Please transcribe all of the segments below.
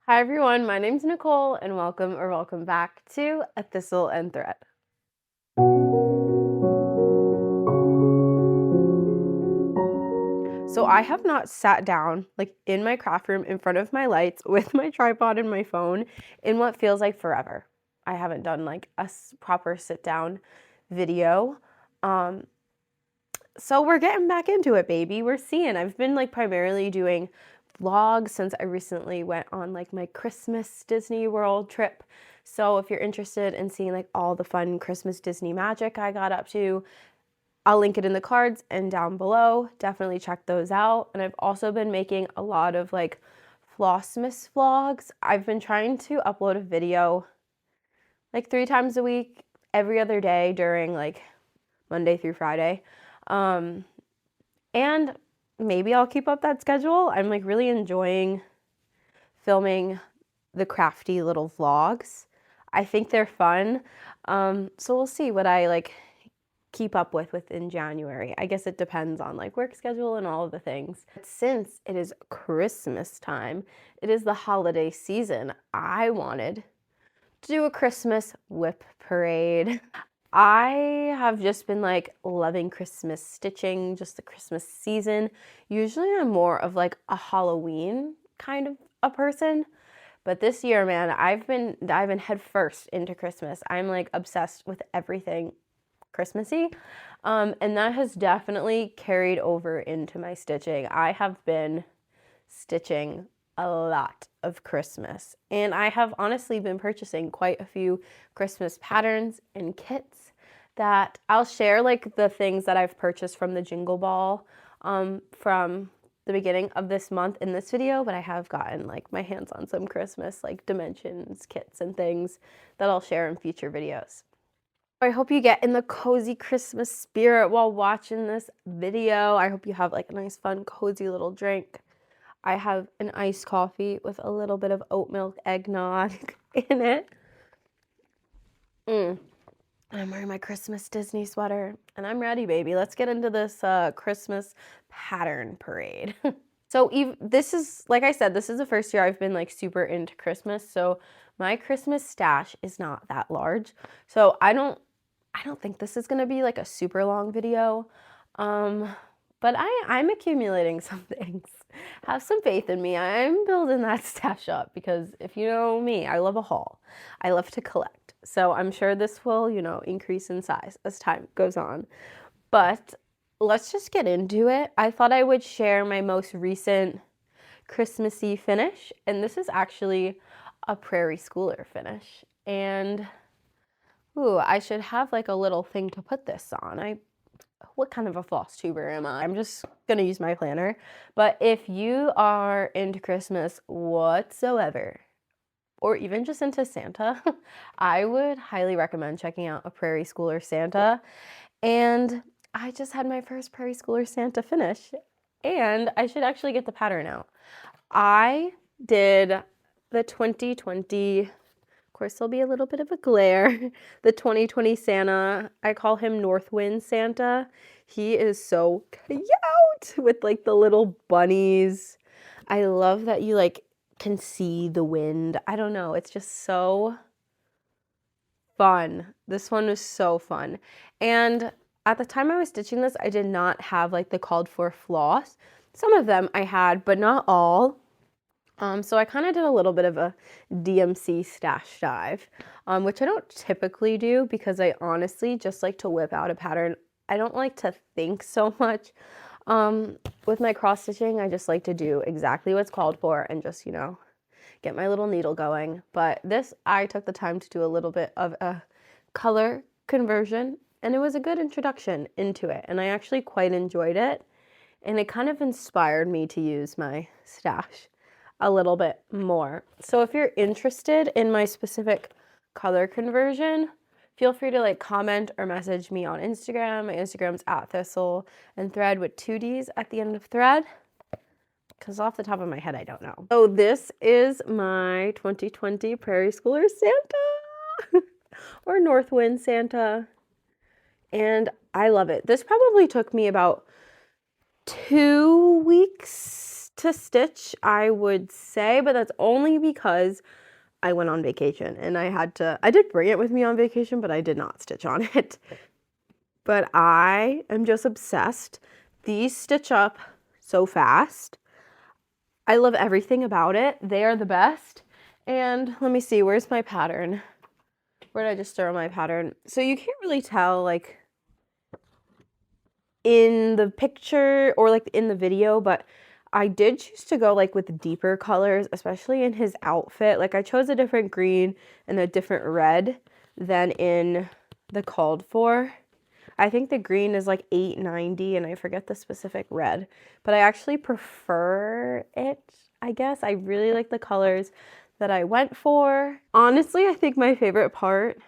Hi everyone, my name's Nicole and welcome back to A Thistle and Thread. So I have not sat down in my craft room in front of my lights with my tripod and my phone in what feels like forever. I haven't done a proper sit down video. So we're getting back into it, baby. We're seeing. I've been primarily doing vlogs since I recently went on my Christmas Disney World trip. So if you're interested in seeing all the fun Christmas Disney magic I got up to, I'll link it in the cards and down below. Definitely check those out. And I've also been making a lot of Flossmas vlogs. I've been trying to upload a video 3 times a week, every other day during Monday through Friday. And maybe I'll keep up that schedule. I'm really enjoying filming the crafty little vlogs. I think they're fun. So we'll see what I keep up with in January. I guess it depends on work schedule and all of the things. Since it is Christmas time, it is the holiday season, I wanted to do a Christmas whip parade. I have just been loving Christmas stitching, just the Christmas season. Usually I'm more of a Halloween kind of a person, but this year, man, I've been diving headfirst into Christmas. I'm obsessed with everything Christmassy, and that has definitely carried over into my stitching. I have been stitching a lot of Christmas, and I have honestly been purchasing quite a few Christmas patterns and kits that I'll share the things that I've purchased from the Jingle Ball from the beginning of this month in this video, but I have gotten my hands on some Christmas dimensions kits and things that I'll share in future videos. I hope you get in the cozy Christmas spirit while watching this video. I hope you have a nice fun cozy little drink. I have an iced coffee with a little bit of oat milk eggnog in it. I'm wearing my Christmas Disney sweater, and I'm ready, baby. Let's get into this Christmas pattern parade. So this is, like I said, this is the first year I've been super into Christmas, so my Christmas stash is not that large. So I don't think this is gonna be a super long video, but I'm accumulating some things. Have some faith in me. I'm building that stash up because if you know me, I love a haul. I love to collect. So I'm sure this will, increase in size as time goes on. But let's just get into it. I thought I would share my most recent Christmassy finish, and this is actually a Prairie Schooler finish. And ooh, I should have a little thing to put this on. What kind of a floss tuber am I? I'm just gonna use my planner. But if you are into Christmas whatsoever, or even just into Santa, I would highly recommend checking out a Prairie Schooler Santa. And I just had my first Prairie Schooler Santa finish, and I should actually get the pattern out. I did the 2020, of course there'll be a little bit of a glare, the 2020 Santa. I call him North Wind Santa. He is so cute with the little bunnies. I love that you can see the wind. I don't know, it's just so fun. This one was so fun. And at the time I was stitching this, I did not have the called for floss. Some of them I had, but not all. So I kind of did a little bit of a DMC stash dive, which I don't typically do because I honestly just like to whip out a pattern. I don't like to think so much. With my cross stitching, I just like to do exactly what's called for and just, get my little needle going. But this, I took the time to do a little bit of a color conversion, and it was a good introduction into it. And I actually quite enjoyed it. And it kind of inspired me to use my stash a little bit more. So if you're interested in my specific color conversion, feel free to comment or message me on Instagram. My Instagram's @thistleandthread with 2 D's at the end of thread, because off the top of my head, I don't know. So this is my 2020 Prairie Schooler Santa or North Wind Santa, and I love it. This probably took me about 2 weeks to stitch, I would say, but that's only because I went on vacation and I did bring it with me on vacation, but I did not stitch on it. But I am just obsessed. These stitch up so fast. I love everything about it. They are the best. And let me see, where's my pattern? Where did I just throw my pattern? So you can't really tell like in the picture or like in the video, but I did choose to go like with deeper colors, especially in his outfit. Like I chose a different green and a different red than in the called for. I think the green is like $8.90 and I forget the specific red, but I actually prefer it, I guess. I really like the colors that I went for. Honestly, I think my favorite part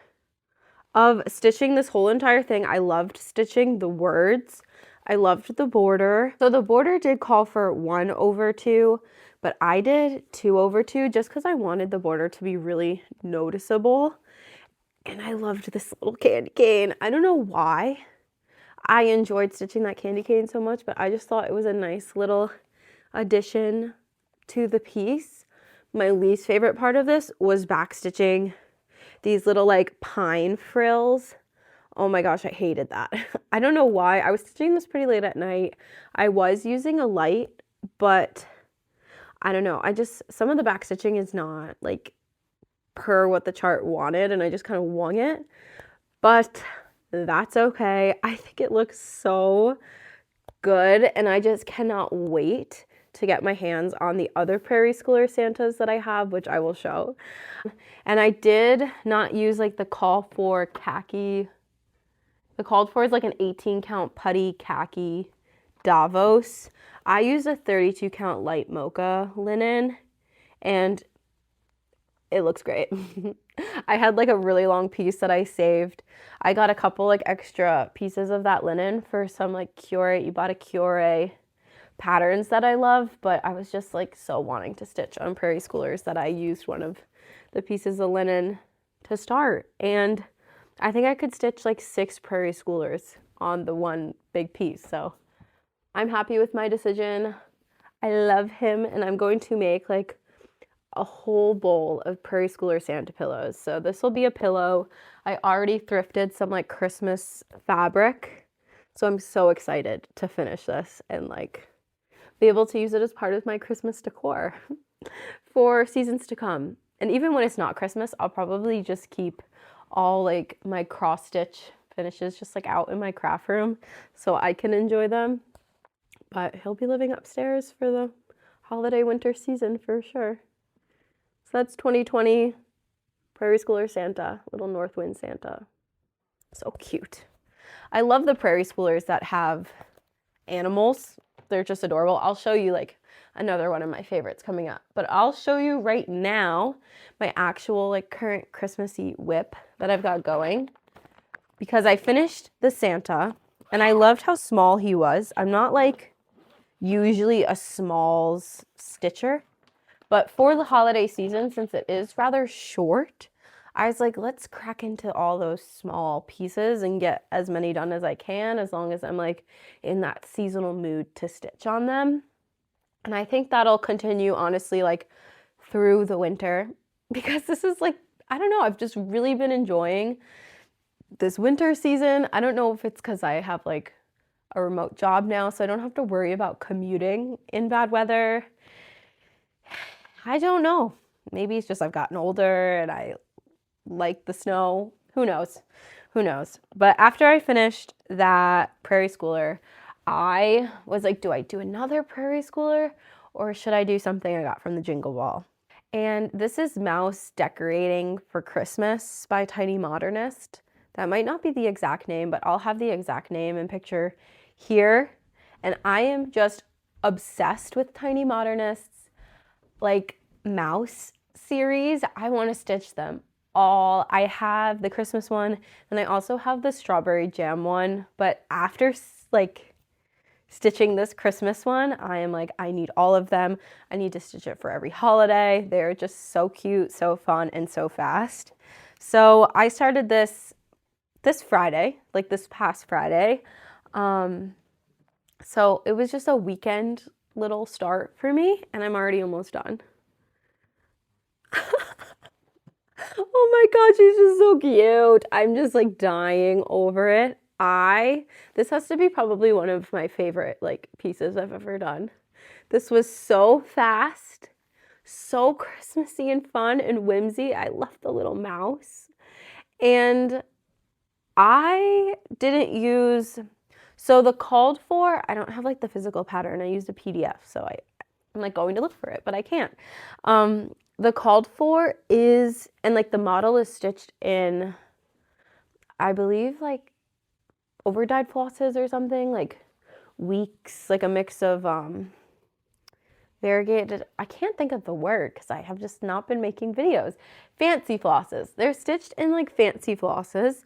of stitching this whole entire thing, I loved stitching the words. I loved the border. So the border did call for 1/2, but I did 2/2 just because I wanted the border to be really noticeable. And I loved this little candy cane. I don't know why I enjoyed stitching that candy cane so much, but I just thought it was a nice little addition to the piece. My least favorite part of this was backstitching these little like pine frills. Oh my gosh, I hated that. I don't know why. I was stitching this pretty late at night. I was using a light, but I don't know. Some of the back stitching is not like per what the chart wanted, and I just kind of wung it. But that's okay. I think it looks so good, and I just cannot wait to get my hands on the other Prairie Schooler Santas that I have, which I will show. And I did not use like the call for khaki. The called for is like an 18 count putty khaki Davos. I used a 32 count light mocha linen and it looks great. I had like a really long piece that I saved. I got a couple like extra pieces of that linen for some like Ibarra patterns that I love, but I was just like so wanting to stitch on Prairie Schoolers that I used one of the pieces of linen to start. And I think I could stitch like 6 Prairie Schoolers on the one big piece. So I'm happy with my decision. I love him, and I'm going to make like a whole bowl of Prairie Schooler Santa pillows. So this will be a pillow. I already thrifted some like Christmas fabric. So I'm so excited to finish this and like be able to use it as part of my Christmas decor for seasons to come. And even when it's not Christmas, I'll probably just keep all like my cross stitch finishes just like out in my craft room so I can enjoy them. But he'll be living upstairs for the holiday winter season for sure. So that's 2020 Prairie Schooler Santa, little North Wind Santa. So cute. I love the Prairie Schoolers that have animals. They're just adorable. I'll show you like another one of my favorites coming up, but I'll show you right now my actual like current Christmassy whip that I've got going because I finished the Santa and I loved how small he was. I'm not like usually a smalls stitcher, but for the holiday season, since it is rather short, I was like, let's crack into all those small pieces and get as many done as I can, as long as I'm like in that seasonal mood to stitch on them. And I think that'll continue, honestly, like through the winter, because this is like, I don't know, I've just really been enjoying this winter season. I don't know if it's because I have like a remote job now, so I don't have to worry about commuting in bad weather. I don't know. Maybe it's just I've gotten older and I like the snow. Who knows? Who knows? But after I finished that Prairie Schooler, I was like, do I do another Prairie Schooler or should I do something I got from the Jingle Ball? And this is Mouse Decorating for Christmas by Tiny Modernist. That might not be the exact name, but I'll have the exact name and picture here. And I am just obsessed with Tiny Modernist's like mouse series. I want to stitch them all. I have the Christmas one and I also have the strawberry jam one, but after like stitching this Christmas one, I am like, I need all of them. I need to stitch it for every holiday. They're just so cute, so fun, and so fast. So I started this Friday, like this past Friday. So it was just a weekend little start for me, and I'm already almost done. Oh my gosh, she's just so cute. I'm just like dying over it. This has to be probably one of my favorite like pieces I've ever done. This was so fast, so Christmassy and fun and whimsy. I love the little mouse. And I didn't use, so the called for, I don't have like the physical pattern. I used a PDF, so I'm like going to look for it, but I can't. The called for is, and like the model is stitched in, I believe like over dyed flosses or something, like weeks, like a mix of variegated, I can't think of the word because I have just not been making videos. Fancy flosses. They're stitched in like fancy flosses,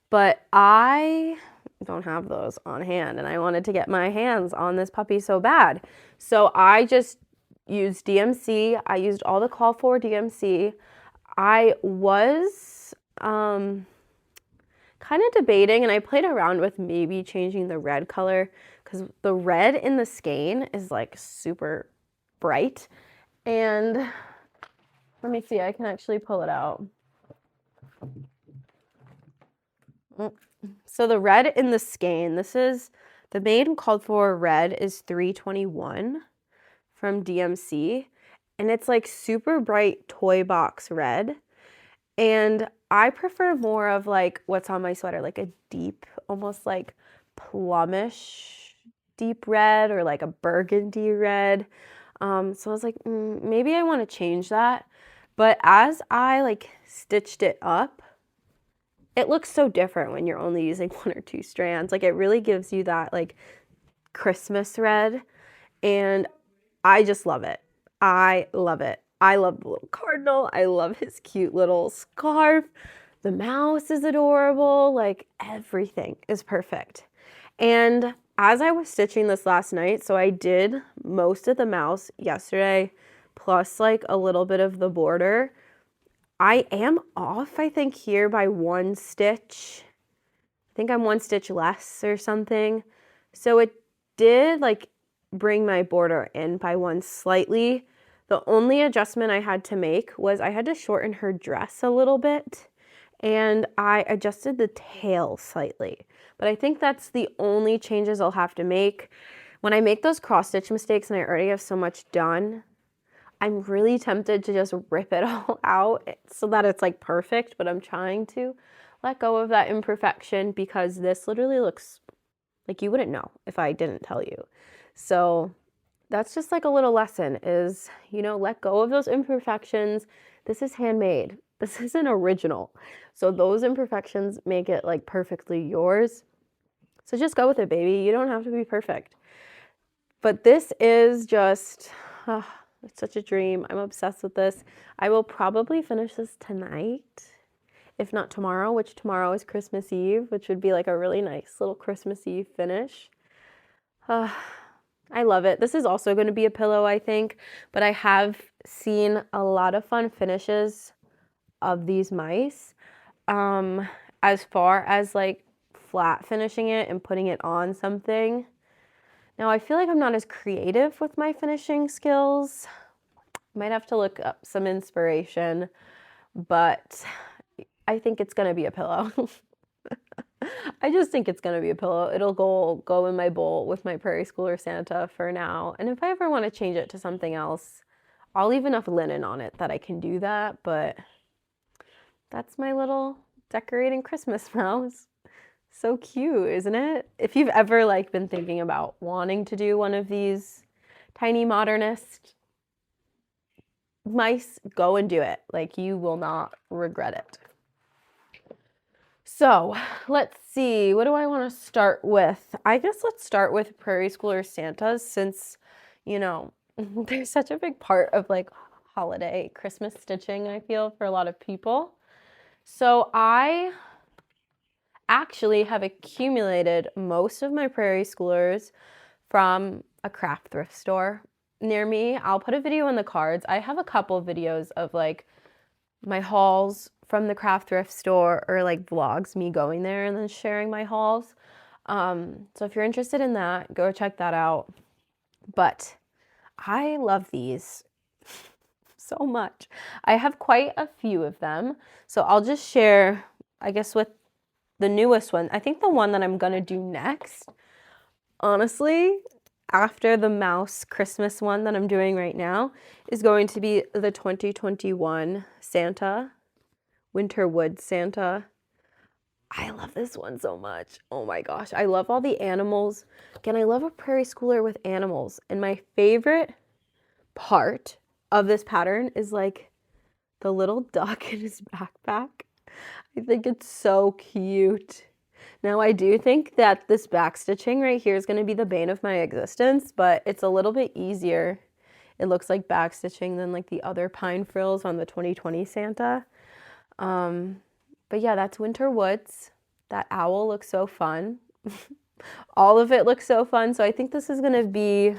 but I don't have those on hand and I wanted to get my hands on this puppy so bad. So I just used DMC. I used all the call for DMC. I was kind of debating and I played around with maybe changing the red color because the red in the skein is like super bright. And let me see, I can actually pull it out. So the red in the skein, this is the main called for red is 321 from DMC, and it's like super bright toy box red. And I prefer more of like what's on my sweater, like a deep, almost like plumish deep red or like a burgundy red. So I was like, maybe I want to change that. But as I like stitched it up, it looks so different when you're only using 1 or 2 strands. Like it really gives you that like Christmas red, and I just love it. I love it. I love the little cardinal. I love his cute little scarf. The mouse is adorable. Like everything is perfect. And as I was stitching this last night, so I did most of the mouse yesterday, plus like a little bit of the border. I am off, I think, here by 1 stitch. I think I'm 1 stitch less or something. So it did like bring my border in by 1 slightly. The only adjustment I had to make was I had to shorten her dress a little bit, and I adjusted the tail slightly. But I think that's the only changes I'll have to make. When I make those cross stitch mistakes and I already have so much done, I'm really tempted to just rip it all out so that it's like perfect, but I'm trying to let go of that imperfection because this literally looks like you wouldn't know if I didn't tell you. So that's just like a little lesson is, you know, let go of those imperfections. This is handmade. This isn't original. So those imperfections make it like perfectly yours. So just go with it, baby. You don't have to be perfect. But this is just, it's such a dream. I'm obsessed with this. I will probably finish this tonight, if not tomorrow, which tomorrow is Christmas Eve, which would be like a really nice little Christmas Eve finish. I love it. This is also going to be a pillow, I think, but I have seen a lot of fun finishes of these mice. As far as like flat finishing it and putting it on something. Now I feel like I'm not as creative with my finishing skills. Might have to look up some inspiration, but I think it's gonna be a pillow. I just think it's gonna be a pillow. It'll go in my bowl with my Prairie Schooler Santa for now. And if I ever want to change it to something else, I'll leave enough linen on it that I can do that. But that's my little decorating Christmas mouse. So cute, isn't it? If you've ever like been thinking about wanting to do one of these tiny modernist mice, go and do it. Like you will not regret it. So let's see, what do I want to start with? I guess let's start with Prairie Schooler Santas since, you know, they're such a big part of like holiday Christmas stitching, I feel, for a lot of people. So I actually have accumulated most of my Prairie Schoolers from a craft thrift store near me. I'll put a video in the cards. I have a couple videos of like my hauls from the craft thrift store or like vlogs, me going there and then sharing my hauls. So if you're interested in that, go check that out. But I love these so much. I have quite a few of them. So I'll just share, I guess, with the newest one. I think the one that I'm gonna do next, honestly, after the mouse Christmas one that I'm doing right now, is going to be the 2021 Santa, Winter Wood Santa. I love this one so much. Oh my gosh. I love all the animals. Again, I love a Prairie Schooler with animals. And my favorite part of this pattern is like the little duck in his backpack. I think it's so cute. Now I do think that this back stitching right here is going to be the bane of my existence, but it's a little bit easier. It looks like back stitching than like the other pine frills on the 2020 Santa. But yeah, that's Winter Woods. That owl looks so fun. All of it looks so fun. So I think this is going to be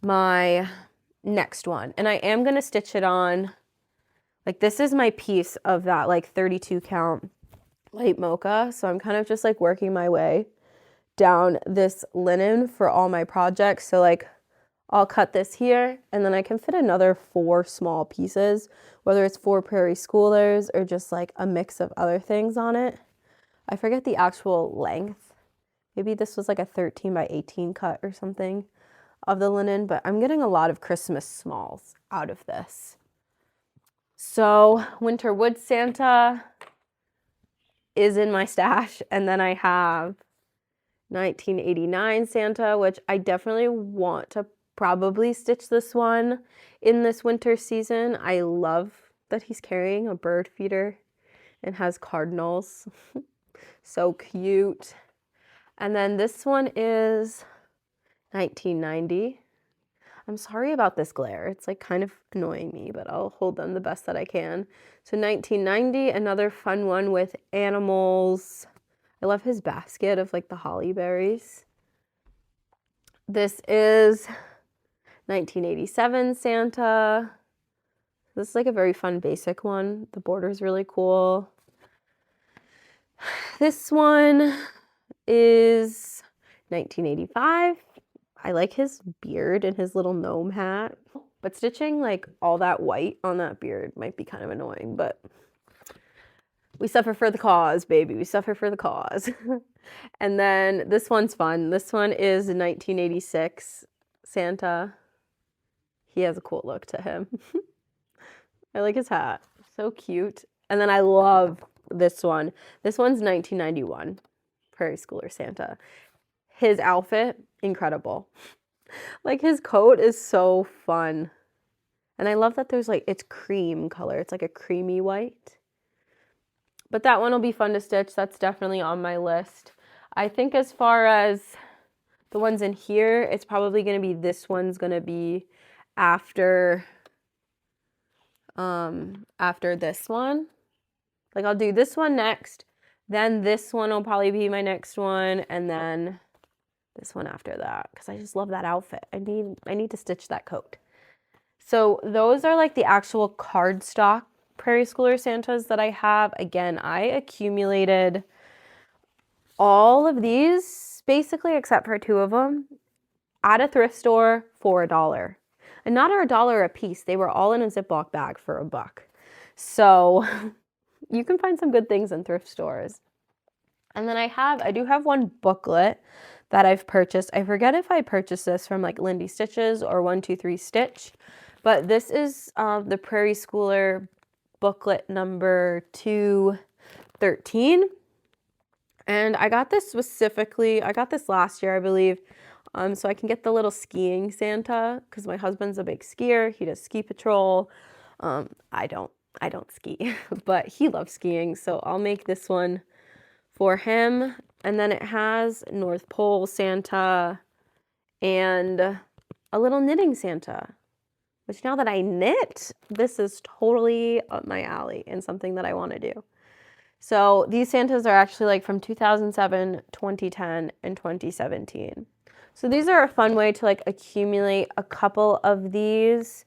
my next one. And I am going to stitch it on. Like this is my piece of that like 32 count light mocha. So I'm kind of just like working my way down this linen for all my projects. So like I'll cut this here and then I can fit another 4 small pieces, whether it's 4 Prairie Schoolers or just like a mix of other things on it. I forget the actual length. Maybe this was like a 13 by 18 cut or something of the linen, but I'm getting a lot of Christmas smalls out of this. So Winter Wood Santa is in my stash, and then I have 1989 Santa, which I definitely want to probably stitch this one in this winter season. I love that he's carrying a bird feeder and has cardinals. So cute. And then this one is 1990. I'm sorry about this glare. It's like kind of annoying me, but I'll hold them the best that I can. So 1990, another fun one with animals. I love his basket of like the holly berries. This is 1987 Santa. This is like a very fun basic one. The border's really cool. This one is 1985. I like his beard and his little gnome hat, but stitching like all that white on that beard might be kind of annoying, but we suffer for the cause, baby. We suffer for the cause. And then this one's fun. This one is 1986 Santa. He has a cool look to him. I like his hat. So cute. And then I love this one. This one's 1991 Prairie Schooler Santa. His outfit, incredible. Like his coat is so fun. And I love that there's like, it's cream color. It's like a creamy white. But that one will be fun to stitch. That's definitely on my list. I think as far as the ones in here, it's probably going to be, this one's going to be after this one. Like I'll do this one next, then this one will probably be my next one, and then this one after that, because I just love that outfit. I need to stitch that coat. So those are like the actual cardstock Prairie Schooler Santas that I have. Again, I accumulated all of these basically except for 2 of them at a thrift store for $1. And not $1 a piece. They were all in a Ziploc bag for $1. So you can find some good things in thrift stores. And then I do have one booklet that I've purchased. I forget if I purchased this from like Lindy Stitches or 123 Stitch, but this is the Prairie Schooler booklet number 213. And I got this specifically, I got this last year, I believe, so I can get the little skiing Santa, because my husband's a big skier. He does ski patrol. I don't ski, but he loves skiing, so I'll make this one for him. And then it has North Pole Santa and a little knitting Santa, which now that I knit, this is totally up my alley and something that I want to do. So these Santas are actually like from 2007, 2010, and 2017. So these are a fun way to like accumulate a couple of these.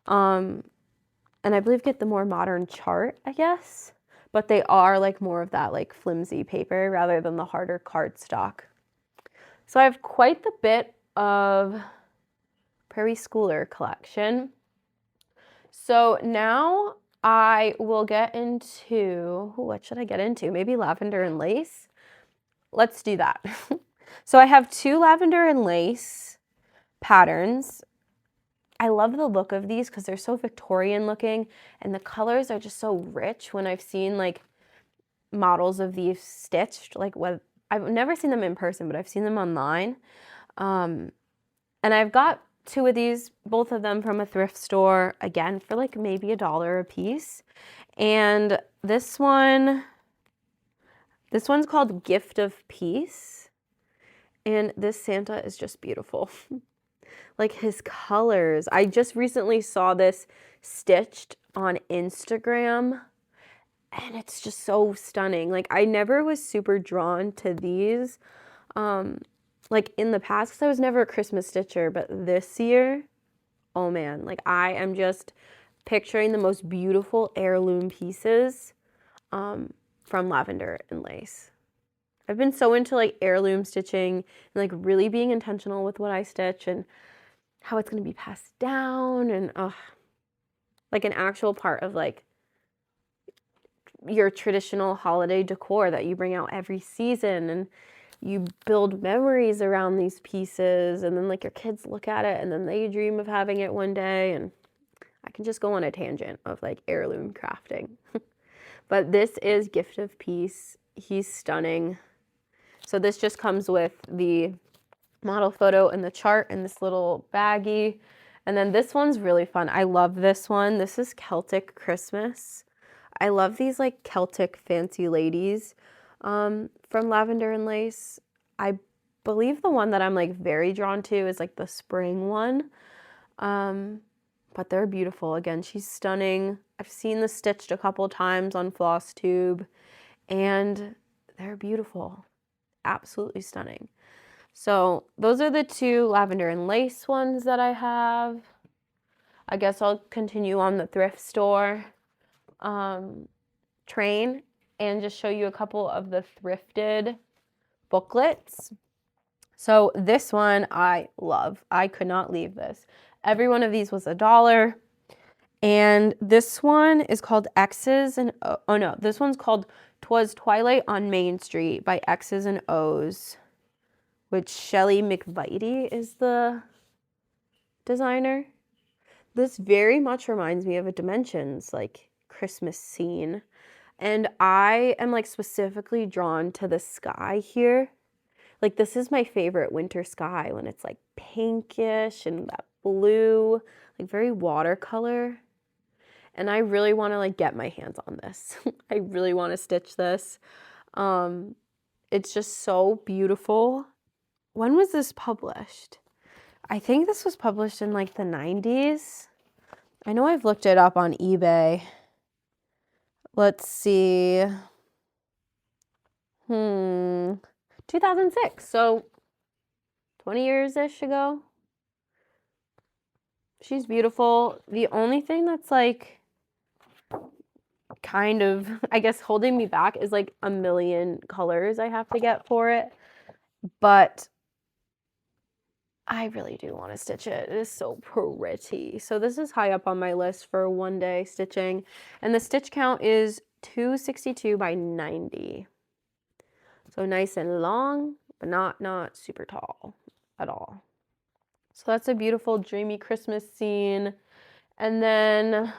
And I believe get the more modern chart, I guess. But they are like more of that like flimsy paper rather than the harder cardstock. So I have quite the bit of Prairie Schooler collection. So now I will get into, what should I get into? Maybe Lavender and Lace? Let's do that. So I have 2 Lavender and Lace patterns. I love the look of these because they're so Victorian looking, and the colors are just so rich when I've seen like models of these stitched. Like, what, I've never seen them in person, but I've seen them online. And I've got 2 of these, both of them from a thrift store, again, for like maybe $1 a piece. And this one's called Gift of Peace. And this Santa is just beautiful. Like his colors. I just recently saw this stitched on Instagram, and it's just so stunning. Like, I never was super drawn to these like in the past, because I was never a Christmas stitcher, but this year, oh man, like I am just picturing the most beautiful heirloom pieces from Lavender and Lace. I've been so into like heirloom stitching and like really being intentional with what I stitch and how it's going to be passed down, and like an actual part of like your traditional holiday decor that you bring out every season, and you build memories around these pieces, and then like your kids look at it and then they dream of having it one day. And I can just go on a tangent of like heirloom crafting. But this is Gift of Peace. He's stunning. So this just comes with the model photo and the chart in this little baggie. And then this one's really fun. I love this one. This is Celtic Christmas. I love these like Celtic fancy ladies from Lavender and Lace. I believe the one that I'm like very drawn to is like the spring one. But they're beautiful. Again, she's stunning. I've seen this stitched a couple times on Flosstube, and they're beautiful. Absolutely stunning. So those are the 2 Lavender and Lace ones that I have. I guess I'll continue on the thrift store train and just show you a couple of the Thrifted booklets. So this one I love. I could not leave this. Every one of these was $1. And this one is called X's and oh no, this one's called 'Twas Twilight on Main Street by X's and O's, which Shelly McVitie is the designer. This very much reminds me of a Dimensions like Christmas scene. And I am like specifically drawn to the sky here. Like, this is my favorite winter sky, when it's like pinkish and that blue, like very watercolor. And I really want to like get my hands on this. I really want to stitch this. It's just so beautiful. When was this published? I think this was published in like the 90s. I know I've looked it up on eBay. Let's see. 2006, so 20 years-ish ago. She's beautiful. The only thing that's like kind of, I guess, holding me back is like a million colors I have to get for it. But I really do want to stitch it. It is so pretty. So this is high up on my list for one day stitching. And the stitch count is 262 by 90. So nice and long, but not super tall at all. So that's a beautiful dreamy Christmas scene. And then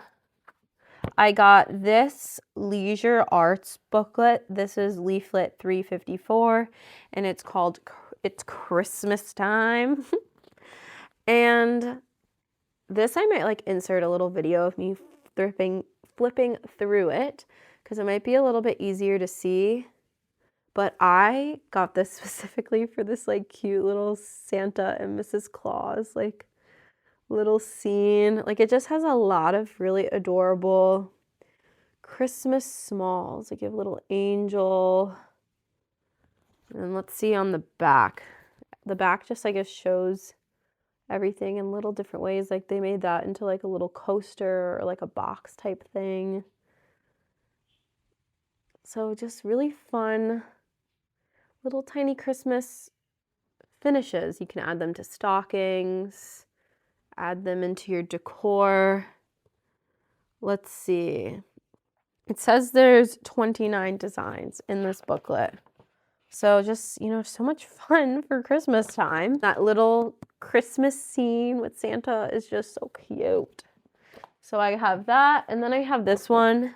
I got this Leisure Arts booklet. This is leaflet 354, and it's called It's Christmas Time. And this I might like insert a little video of me flipping through it, because it might be a little bit easier to see. But I got this specifically for this like cute little Santa and Mrs. Claus like little scene. Like, it just has a lot of really adorable Christmas smalls. Like, you have a little angel. And let's see on the back. The back just, I guess, shows everything in little different ways. Like, they made that into like a little coaster or like a box type thing. So just really fun little tiny Christmas finishes. You can add them to stockings, add them into your decor. Let's see. It says there's 29 designs in this booklet. So just, you know, so much fun for Christmas time. That little Christmas scene with Santa is just so cute. So I have that, and then I have this one.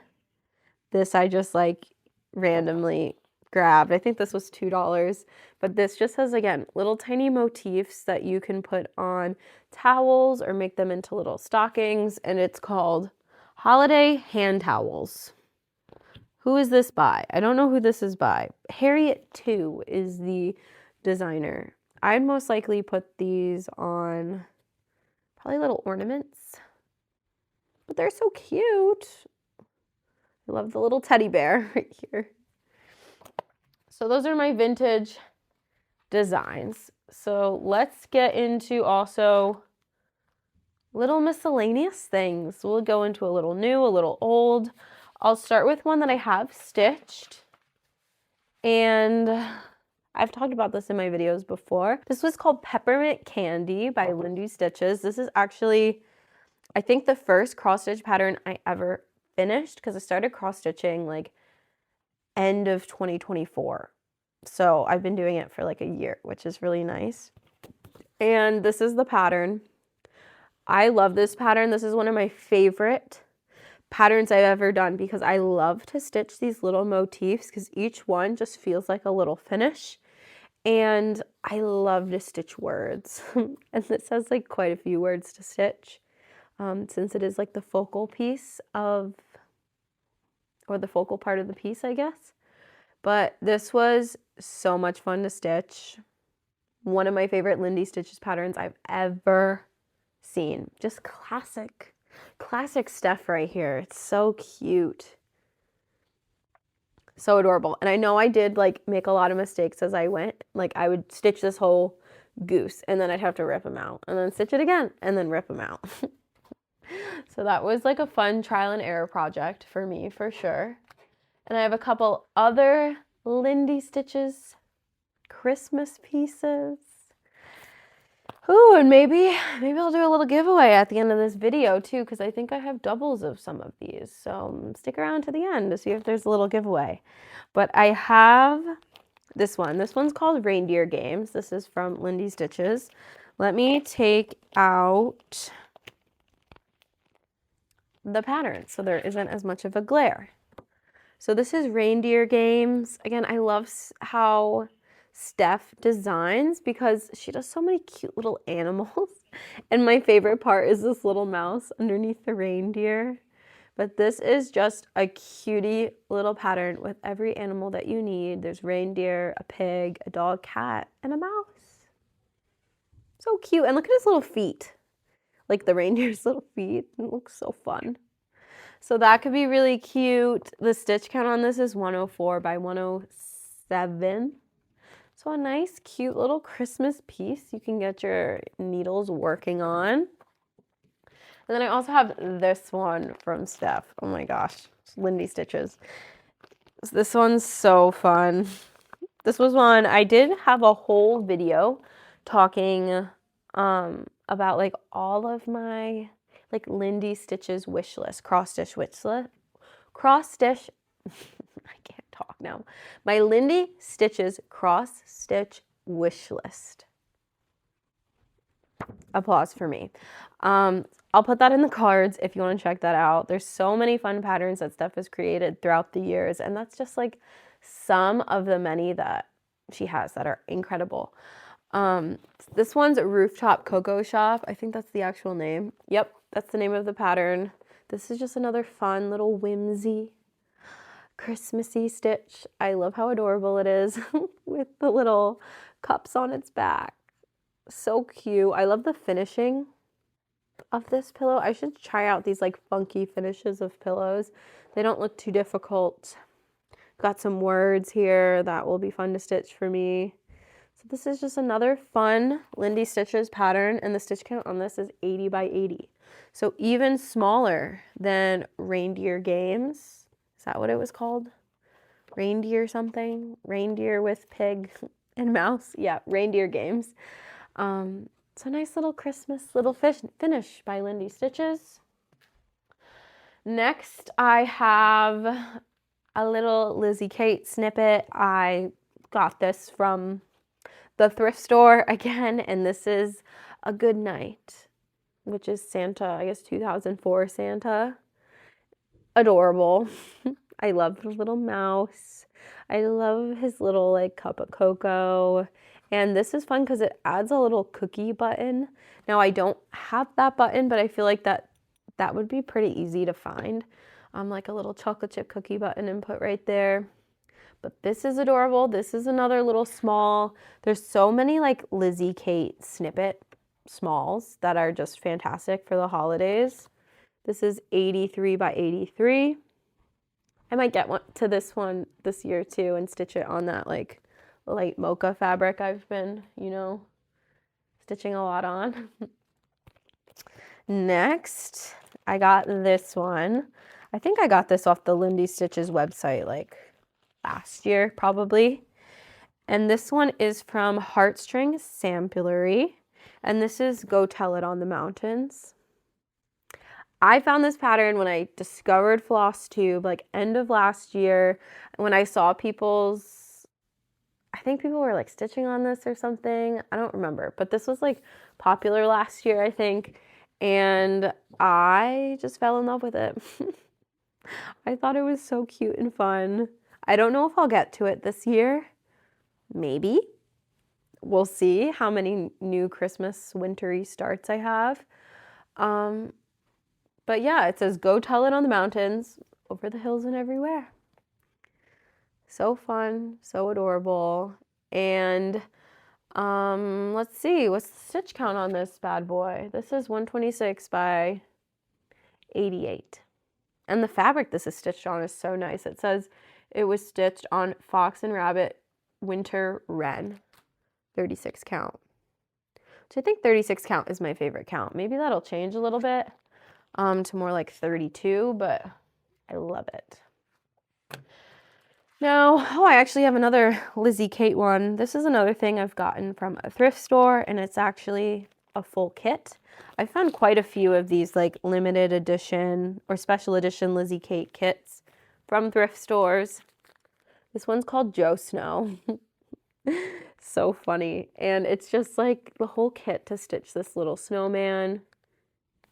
This I just like randomly grabbed. I think this was $2, but this just has, again, little tiny motifs that you can put on towels or make them into little stockings, and it's called Holiday Hand Towels. Who is this by? I don't know who this is by. Harriet 2 is the designer. I'd most likely put these on probably little ornaments, but they're so cute. I love the little teddy bear right here. So those are my vintage designs. So let's get into also little miscellaneous things. We'll go into a little new, a little old. I'll start with one that I have stitched. And I've talked about this in my videos before. This was called Peppermint Candy by Lindy Stitches. This is actually, I think, the first cross stitch pattern I ever finished, because I started cross stitching like end of 2024. So I've been doing it for like a year, which is really nice. And this is the pattern. I love this pattern. This is one of my favorite patterns I've ever done, because I love to stitch these little motifs because each one just feels like a little finish. And I love to stitch words. And this has like quite a few words to stitch, since it is like the focal piece of, or the focal part of the piece, I guess. But this was so much fun to stitch. One of my favorite Lindy Stitches patterns I've ever seen. Just classic stuff right here. It's so cute. So adorable. And I know I did like make a lot of mistakes as I went. Like I would stitch this whole goose and then I'd have to rip them out and then stitch it again and then rip them out. So that was like a fun trial and error project for me, for sure. And I have a couple other Lindy Stitches Christmas pieces. Ooh, and maybe I'll do a little giveaway at the end of this video too, because I think I have doubles of some of these. So stick around to the end to see if there's a little giveaway. But I have this one. This one's called Reindeer Games. This is from Lindy Stitches. Let me take out the pattern so there isn't as much of a glare. So this is Reindeer Games. Again, I love how Steph designs because she does so many cute little animals. And my favorite part is this little mouse underneath the reindeer. But this is just a cutie little pattern with every animal that you need. There's reindeer, a pig, a dog, cat, and a mouse. So cute. And look at his little feet. Like the reindeer's little feet. It looks so fun. So that could be really cute. The stitch count on this is 104 by 107. So a nice, cute little Christmas piece you can get your needles working on. And then I also have this one from Steph. Oh my gosh, Lindy Stitches. This one's so fun. This was one, I did have a whole video talking about like all of my like Lindy Stitches wish list, cross stitch wish list, I can't talk now. My Lindy Stitches cross stitch wish list. Applause for me. I'll put that in the cards if you want to check that out. There's so many fun patterns that Steph has created throughout the years, and that's just like some of the many that she has that are incredible. This one's Rooftop Cocoa Shop. I think that's the actual name. Yep, that's the name of the pattern. This is just another fun little whimsy Christmassy stitch. I love how adorable it is with the little cups on its back. So cute. I love the finishing of this pillow. I should try out these like funky finishes of pillows. They don't look too difficult. Got some words here that will be fun to stitch for me. So this is just another fun Lindy Stitches pattern, and the stitch count on this is 80 by 80. So even smaller than Reindeer Games. Is that what it was called? Reindeer something? Reindeer with pig and mouse? Yeah, Reindeer Games. It's a nice little Christmas little finish by Lindy Stitches. Next, I have a little Lizzy Kate snippet. I got this from the thrift store again, and this is A Good Night, which is Santa, I guess 2004 Santa. Adorable. I love the little mouse. I love his little like cup of cocoa. And this is fun because it adds a little cookie button. Now I don't have that button, but I feel like that would be pretty easy to find. Like a little chocolate chip cookie button and put right there. But this is adorable. This is another little small. There's so many like Lizzy Kate snippet smalls that are just fantastic for the holidays. This is 83 by 83. I might get to this one this year too and stitch it on that like light mocha fabric I've been, stitching a lot on. Next, I got this one. I think I got this off the Lindy Stitches website like last year probably. And this one is from Heartstring Samplery. And this is Go Tell It on the Mountains. I found this pattern when I discovered Flosstube, like end of last year, when I saw I think people were like stitching on this or something. I don't remember, but this was like popular last year, I think. And I just fell in love with it. I thought it was so cute and fun. I don't know if I'll get to it this year. Maybe. We'll see how many new Christmas wintry starts I have. But yeah, it says, Go Tell It on the Mountains, over the hills and everywhere. So fun, so adorable. And let's see, what's the stitch count on this bad boy? This is 126 by 88. And the fabric this is stitched on is so nice. It says it was stitched on Fox and Rabbit Winter Wren, 36 count. Which I think 36 count is my favorite count. Maybe that'll change a little bit. To more like 32, but I love it. Now, I actually have another Lizzy Kate one. This is another thing I've gotten from a thrift store, and it's actually a full kit. I found quite a few of these like limited edition or special edition Lizzy Kate kits from thrift stores. This one's called Joe Snow. So funny. And it's just like the whole kit to stitch this little snowman.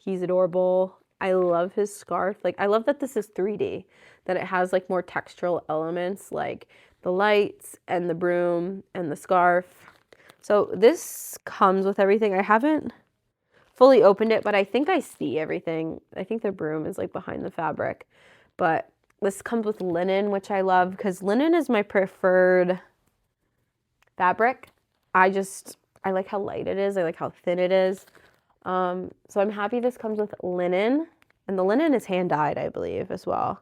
He's adorable. I love his scarf. Like, I love that this is 3D, that it has like more textural elements like the lights and the broom and the scarf. So this comes with everything. I haven't fully opened it, but I think I see everything. I think the broom is like behind the fabric, but this comes with linen, which I love because linen is my preferred fabric. I like how light it is. I like how thin it is. So I'm happy this comes with linen, and the linen is hand dyed, I believe, as well.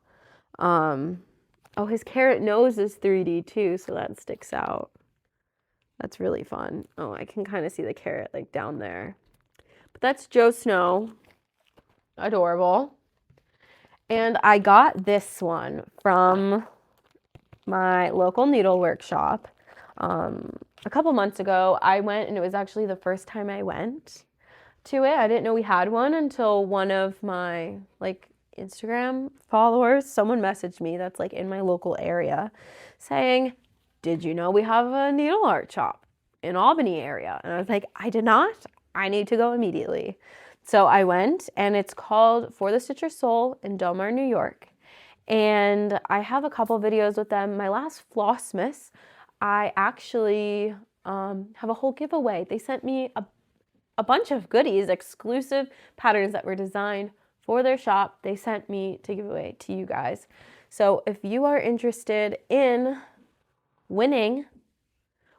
Oh, his carrot nose is 3D too, so that sticks out. That's really fun. Oh, I can kind of see the carrot like down there. But that's Joe Snow. Adorable. And I got this one from my local needle workshop. A couple months ago, I went, and it was actually the first time I went to it. I didn't know we had one until one of my like Instagram followers, someone messaged me that's like in my local area saying, did you know we have a needle art shop in Albany area? And I was like, I did not. I need to go immediately. So I went, and it's called For the Stitcher Soul in Del Mar, New York. And I have a couple videos with them. My last Flossmas, I actually have a whole giveaway. They sent me a bunch of goodies, exclusive patterns that were designed for their shop. They sent me to give away to you guys. So if you are interested in winning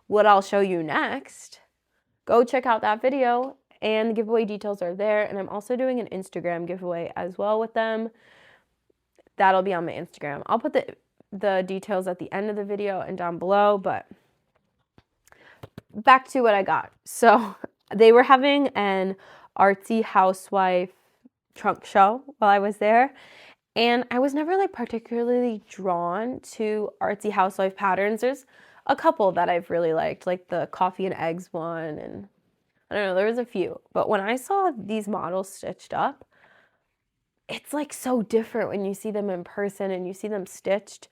what I'll show you next, go check out that video, and the giveaway details are there. And I'm also doing an Instagram giveaway as well with them. That'll be on my Instagram. I'll put the details at the end of the video and down below, but back to what I got. So they were having an artsy housewife trunk show while I was there, and I was never like particularly drawn to artsy housewife patterns. There's a couple that I've really liked, like the coffee and eggs one and I don't know, there was a few. But when I saw these models stitched up, it's like so different when you see them in person and you see them stitched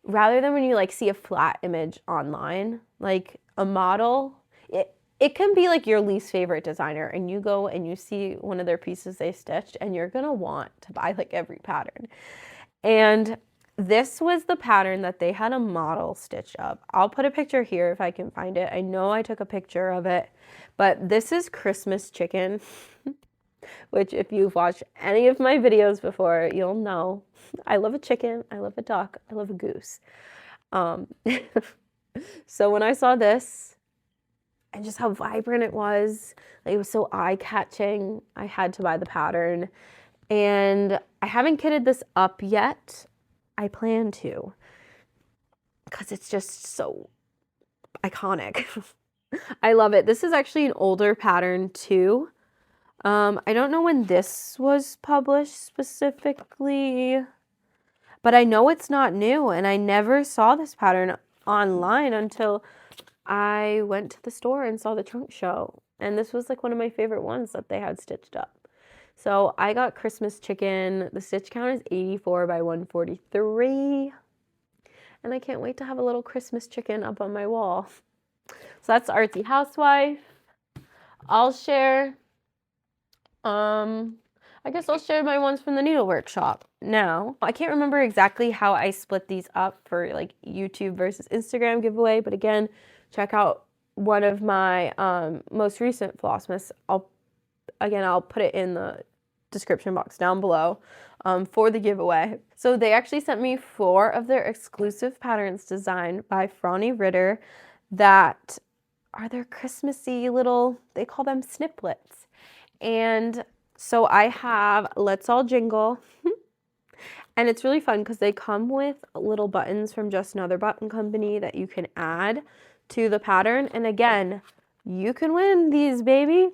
rather than when you like see a flat image online. Like a model, it can be like your least favorite designer and you go and you see one of their pieces they stitched and you're gonna want to buy like every pattern. And this was the pattern that they had a model stitched up. I'll put a picture here if I can find it. I know I took a picture of it, but this is Christmas chicken, which if you've watched any of my videos before, you'll know I love a chicken, I love a duck, I love a goose. So when I saw this and just how vibrant it was so eye-catching, I had to buy the pattern. And I haven't kitted this up yet. I plan to, because it's just so iconic. I love it. This is actually an older pattern too. I don't know when this was published specifically, but I know it's not new, and I never saw this pattern online until I went to the store and saw the trunk show. And this was like one of my favorite ones that they had stitched up. So I got Christmas chicken. The stitch count is 84 by 143. And I can't wait to have a little Christmas chicken up on my wall. So that's Artsy Housewife. I'll share, I guess I'll share my ones from the needle workshop now. I can't remember exactly how I split these up for like YouTube versus Instagram giveaway, but again, check out one of my most recent Flossmas. I'll put it in the description box down below for the giveaway. So they actually sent me 4 of their exclusive patterns designed by Ritter that are their Christmassy little, they call them snippets. And so I have Let's All Jingle. And it's really fun because they come with little buttons from Just Another Button Company that you can add to the pattern. And again, you can win these, baby.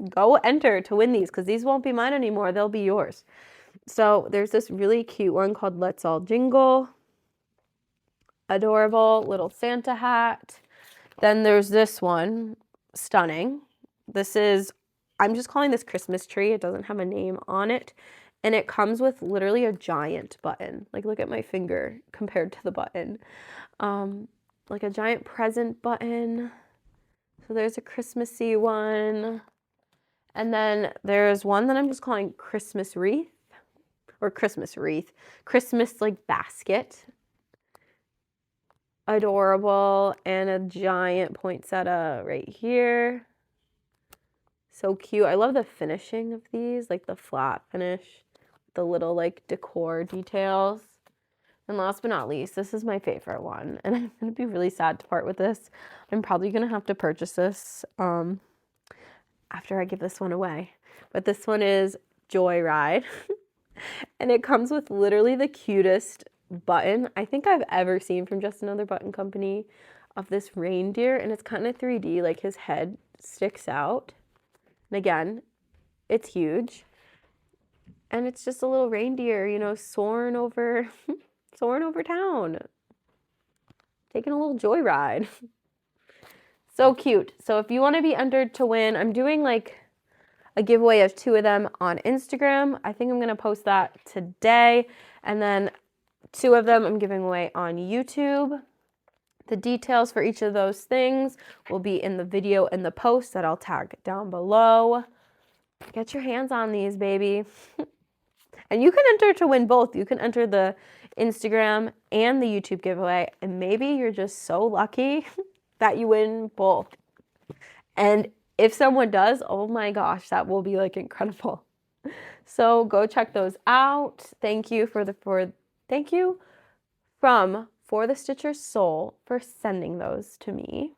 Go enter to win these because these won't be mine anymore. They'll be yours. So there's this really cute one called Let's All Jingle. Adorable little Santa hat. Then there's this one, stunning. This is, I'm just calling this Christmas tree. It doesn't have a name on it. And it comes with literally a giant button. Like, look at my finger compared to the button. Like a giant present button. So there's a Christmassy one. And then there's one that I'm just calling Christmas wreath. Or Christmas wreath. Christmas, like, basket. Adorable. And a giant poinsettia right here. So cute. I love the finishing of these. Like, the flat finish. The little like decor details. And last but not least, this is my favorite one, and I'm gonna be really sad to part with this. I'm probably gonna have to purchase this after I give this one away. But this one is Joyride. And it comes with literally the cutest button I think I've ever seen from Just Another Button Company of this reindeer, and it's kind of 3D, like his head sticks out. And again, it's huge. And it's just a little reindeer, you know, soaring over town. Taking a little joyride. So cute. So if you want to be entered to win, I'm doing like a giveaway of 2 of them on Instagram. I think I'm going to post that today. And then 2 of them I'm giving away on YouTube. The details for each of those things will be in the video and the post that I'll tag down below. Get your hands on these, baby. And you can enter to win both. You can enter the Instagram and the YouTube giveaway. And maybe you're just so lucky that you win both. And if someone does, oh my gosh, that will be like incredible. So go check those out. Thank you from For the Stitcher's Soul for sending those to me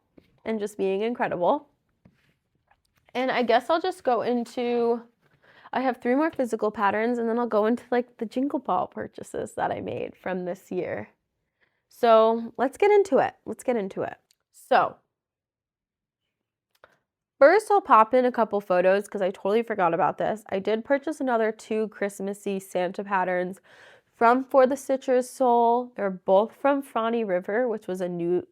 and just being incredible. And I guess I'll just go into, I have 3 more physical patterns, and then I'll go into like the Jingle Ball purchases that I made from this year. So let's get into it. So first I'll pop in a couple photos because I totally forgot about this. I did purchase another 2 Christmassy Santa patterns from For the Stitcher's Soul. They're both from Prairie River, which was a new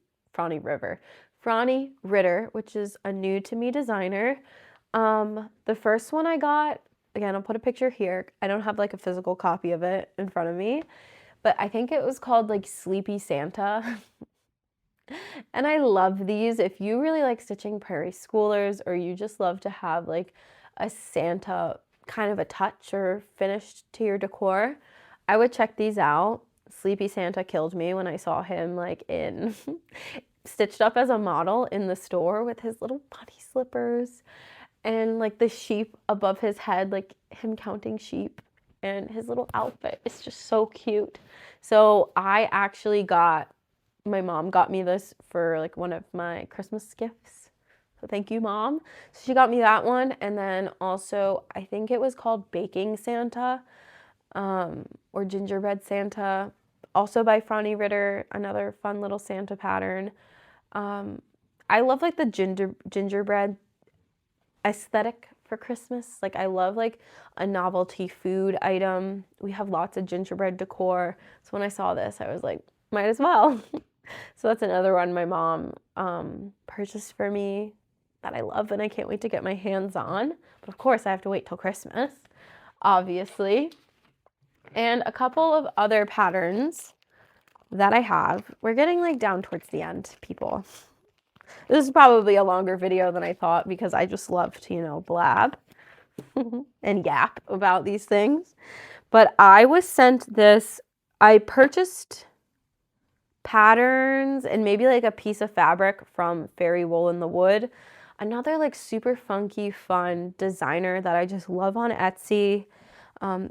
Prairie Schooler, which is a new to me designer. The first one I got, again, I'll put a picture here. I don't have like a physical copy of it in front of me, but I think it was called like Sleepy Santa. And I love these. If you really like stitching Prairie Schoolers, or you just love to have like a Santa kind of a touch or finish to your decor, I would check these out. Sleepy Santa killed me when I saw him like in stitched up as a model in the store with his little bunny slippers and like the sheep above his head, like him counting sheep, and his little outfit. It's just so cute. So I actually my mom got me this for like one of my Christmas gifts. So thank you, Mom. So she got me that one. And then also, I think it was called Baking Santa, or Gingerbread Santa, also by Prairie Schooler, another fun little Santa pattern. I love like the gingerbread aesthetic for Christmas. Like I love like a novelty food item. We have lots of gingerbread decor. So when I saw this, I was like, might as well. So that's another one my mom purchased for me that I love and I can't wait to get my hands on. But of course I have to wait till Christmas, obviously. And a couple of other patterns that I have. We're getting like down towards the end, people. This is probably a longer video than I thought because I just love to, you know, blab and yap about these things. But I was sent this, I purchased patterns and maybe like a piece of fabric from Fairy Wool in the Wood. Another like super funky, fun designer that I just love on Etsy.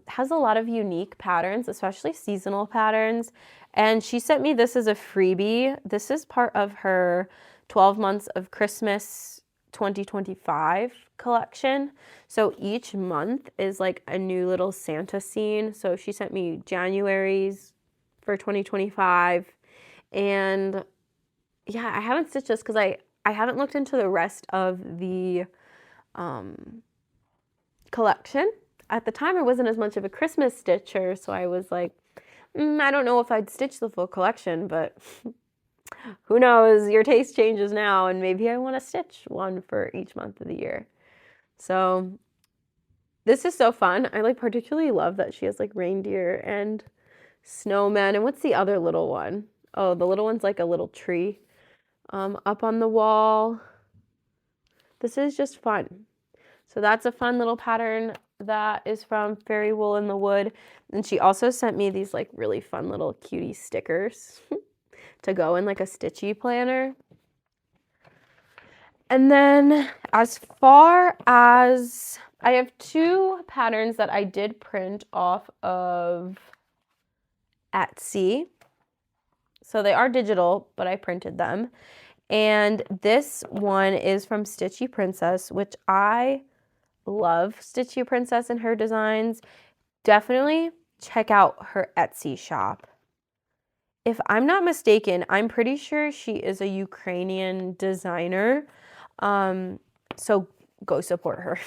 Has a lot of unique patterns, especially seasonal patterns. And she sent me this as a freebie. This is part of her 12 months of Christmas 2025 collection. So each month is like a new little Santa scene. So she sent me January's for 2025. And yeah, I haven't stitched this because I haven't looked into the rest of the collection. At the time, I wasn't as much of a Christmas stitcher, so I was like, I don't know if I'd stitch the full collection, but who knows? Your taste changes now, and maybe I want to stitch one for each month of the year. So this is so fun. I like particularly love that she has like reindeer and snowmen. And what's the other little one? Oh, the little one's like a little tree up on the wall. This is just fun. So that's a fun little pattern that is from Fairy Wool in the Wood. And she also sent me these like really fun little cutie stickers to go in like a stitchy planner. And then as far as, I have two patterns that I did print off of Etsy. So they are digital, but I printed them. And this one is from Stitchy Princess, which I love Stitchy Princess and her designs. Definitely check out her Etsy shop. If I'm not mistaken, I'm pretty sure she is a Ukrainian designer. So go support her.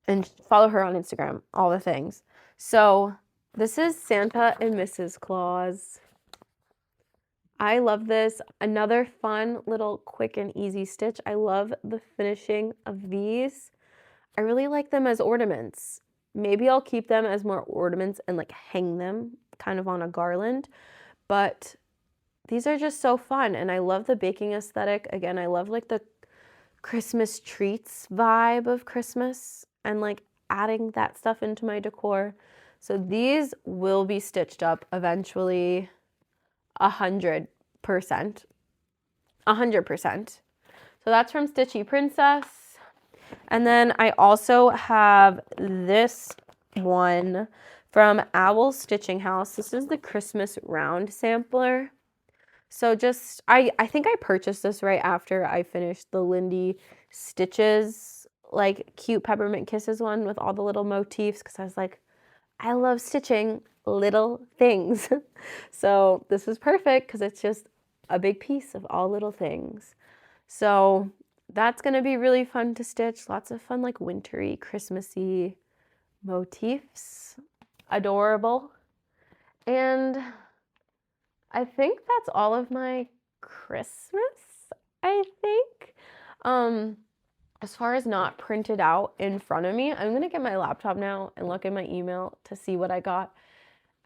And follow her on Instagram, all the things. So this is Santa and Mrs. Claus. I love this. Another fun little quick and easy stitch. I love the finishing of these. I really like them as ornaments. Maybe I'll keep them as more ornaments and like hang them kind of on a garland. But these are just so fun. And I love the baking aesthetic. Again, I love like the Christmas treats vibe of Christmas and like adding that stuff into my decor. So these will be stitched up eventually 100%. 100%. So that's from Stitchy Princess. And then I also have this one from Owl Stitching House. This is the Christmas round sampler. So just, I think I purchased this right after I finished the Lindy Stitches, like cute peppermint kisses one with all the little motifs, because I was like, I love stitching little things. So this is perfect because it's just a big piece of all little things. So that's going to be really fun to stitch. Lots of fun, like wintry, Christmassy motifs. Adorable. And I think that's all of my Christmas, I think. As far as not printed out in front of me, I'm gonna get my laptop now and look in my email to see what I got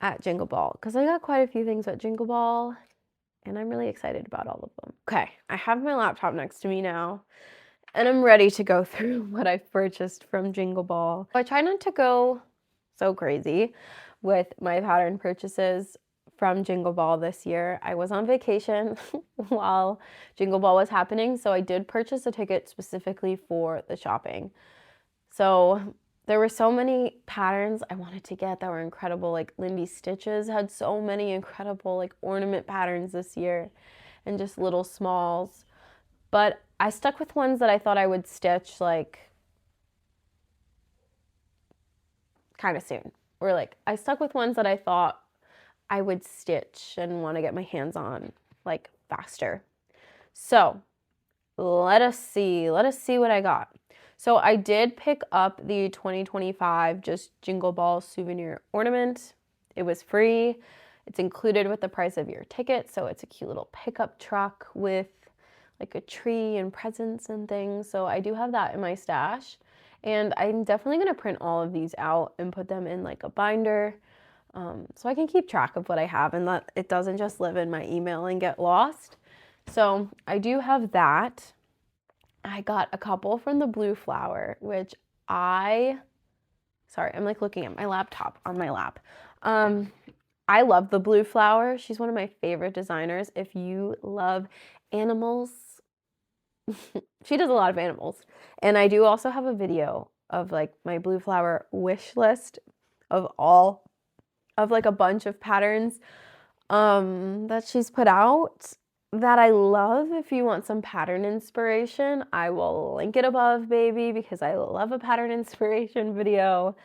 at Jingle Ball, because I got quite a few things at Jingle Ball and I'm really excited about all of them. Okay, I have my laptop next to me now and I'm ready to go through what I've purchased from Jingle Ball. I try not to go so crazy with my pattern purchases from Jingle Ball this year. I was on vacation while Jingle Ball was happening, so I did purchase a ticket specifically for the shopping. So there were so many patterns I wanted to get that were incredible. Like Lindy Stitches had so many incredible like ornament patterns this year and just little smalls. But I stuck with ones that I thought I would stitch like kind of soon. Or like I stuck with ones that I thought I would stitch and want to get my hands on like faster. So let us see what I got. So I did pick up the 2025 just Jingle Ball souvenir ornament. It was free. It's included with the price of your ticket. So it's a cute little pickup truck with like a tree and presents and things. So I do have that in my stash. And I'm definitely going to print all of these out and put them in like a binder. So I can keep track of what I have and that it doesn't just live in my email and get lost. So I do have that. I got a couple from the Blue Flower, which I'm like looking at my laptop on my lap. I love the Blue Flower. She's one of my favorite designers. If you love animals, she does a lot of animals. And I do also have a video of like my Blue Flower wish list of like a bunch of patterns that she's put out that I love. If you want some pattern inspiration, I will link it above, baby, because I love a pattern inspiration video.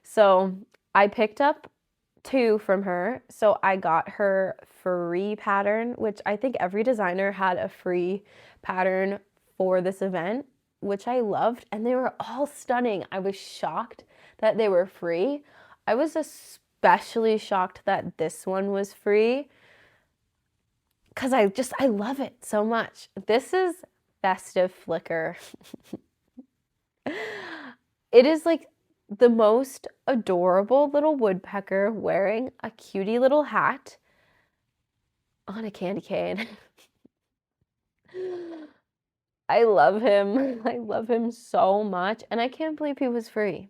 So I picked up 2 from her. So I got her free pattern, which I think every designer had a free pattern for this event, which I loved, and they were all stunning. I was shocked that they were free. I was especially shocked that this one was free because I love it so much. This is Festive Flicker. It is like the most adorable little woodpecker wearing a cutie little hat on a candy cane. I love him. I love him so much. And I can't believe he was free.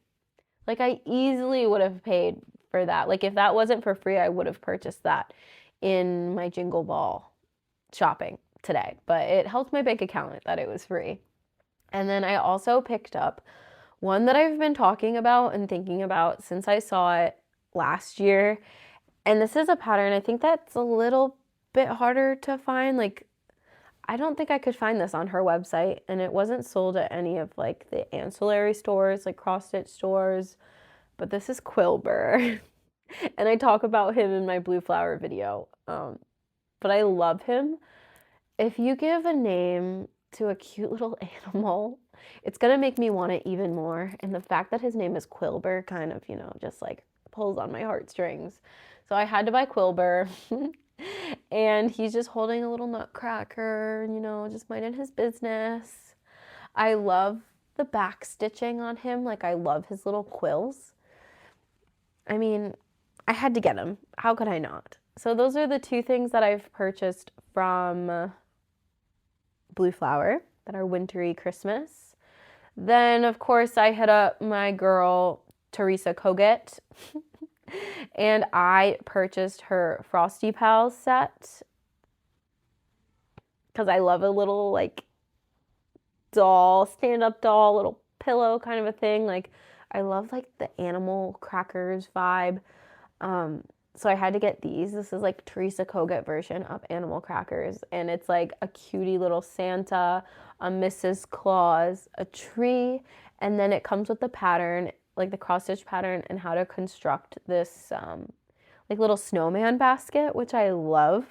Like I easily would have paid for that. Like if that wasn't for free, I would have purchased that in my Jingle Ball shopping today. But it helped my bank account that it was free. And then I also picked up one that I've been talking about and thinking about since I saw it last year. And this is a pattern I think that's a little bit harder to find. Like I don't think I could find this on her website, and it wasn't sold at any of like the ancillary stores, like cross stitch stores, but this is Quilber. And I talk about him in my Blue Flower video. But I love him. If you give a name to a cute little animal, it's gonna make me want it even more. And the fact that his name is Quilber kind of, just like pulls on my heartstrings. So I had to buy Quilber. And he's just holding a little nutcracker, just minding his business. I love the back stitching on him. Like, I love his little quills. I mean, I had to get him. How could I not? So those are the 2 things that I've purchased from Blue Flower that are wintry Christmas. Then, of course, I hit up my girl, Teresa Koget. And I purchased her Frosty Pals set because I love a little like doll, stand-up doll, little pillow kind of a thing. Like I love like the animal crackers vibe. So I had to get these. This is like Teresa Koget version of animal crackers, and it's like a cutie little Santa, a Mrs. Claus, a tree, and then it comes with the pattern, like the cross stitch pattern, and how to construct this like little snowman basket, which I love.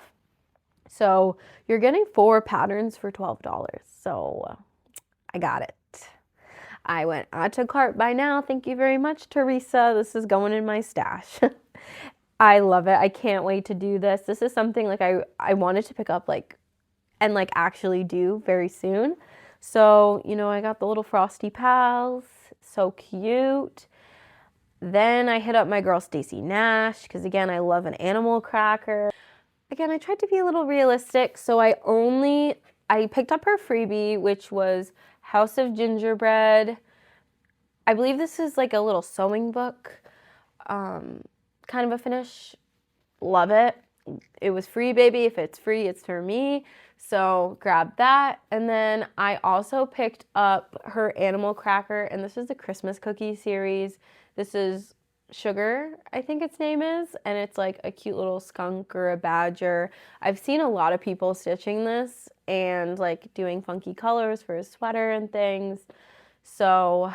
So you're getting 4 patterns for $12. So I got it. I went add to cart by now. Thank you very much, Teresa. This is going in my stash. I love it. I can't wait to do this. This is something like I wanted to pick up like and like actually do very soon. So, you know, I got the little Frosty Pals, so cute. Then I hit up my girl Stacy Nash because again, I love an animal cracker. Again, I tried to be a little realistic, so I picked up her freebie, which was House of Gingerbread. I believe this is like a little sewing book, kind of a finish. Love it. It was free, baby. If it's free, it's for me. So grab that. And then I also picked up her animal cracker, and this is the Christmas cookie series. This is Sugar, I think its name is, and it's like a cute little skunk or a badger. I've seen a lot of people stitching this and like doing funky colors for a sweater and things. So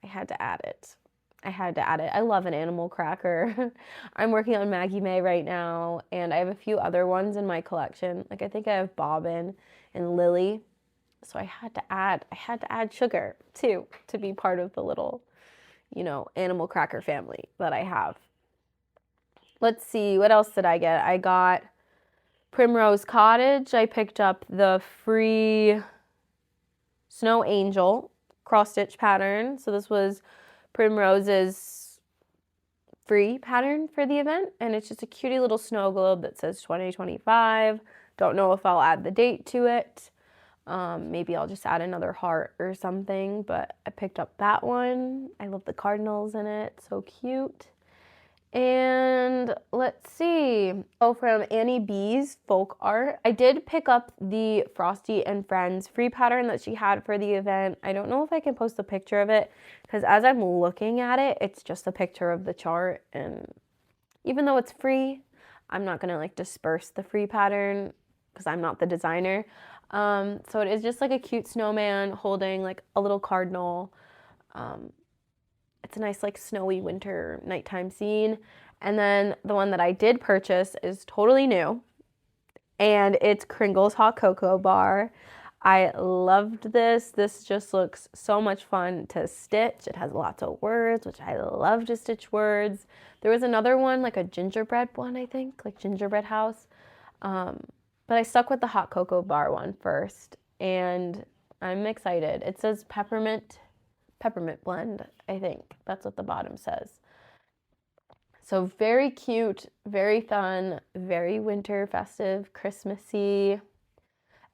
I had to add it. I love an animal cracker. I'm working on Maggie May right now, and I have a few other ones in my collection. Like I think I have Bobbin and Lily. So I had to add Sugar too to be part of the little, you know, animal cracker family that I have. Let's see, what else did I get? I got Primrose Cottage. I picked up the free Snow Angel cross stitch pattern. So this was Primrose's free pattern for the event, and it's just a cutie little snow globe that says 2025. Don't know if I'll add the date to it. Maybe I'll just add another heart or something, but I picked up that one. I love the cardinals in it, so cute. And let's see. Oh, from Annie B's Folk Art. I did pick up the Frosty and Friends free pattern that she had for the event. I don't know if I can post a picture of it because as I'm looking at it, it's just a picture of the chart. And even though it's free, I'm not gonna like disperse the free pattern because I'm not the designer. So it is just like a cute snowman holding like a little cardinal. It's a nice like snowy winter nighttime scene. And then the one that I did purchase is totally new, and it's Kringle's Hot Cocoa Bar. I loved this. This just looks so much fun to stitch. It has lots of words, which I love to stitch words. There was another one, like a gingerbread one, I think, like gingerbread house. But I stuck with the Hot Cocoa Bar one first, and I'm excited. It says peppermint blend, I think. That's what the bottom says. So very cute, very fun, very winter festive, Christmassy.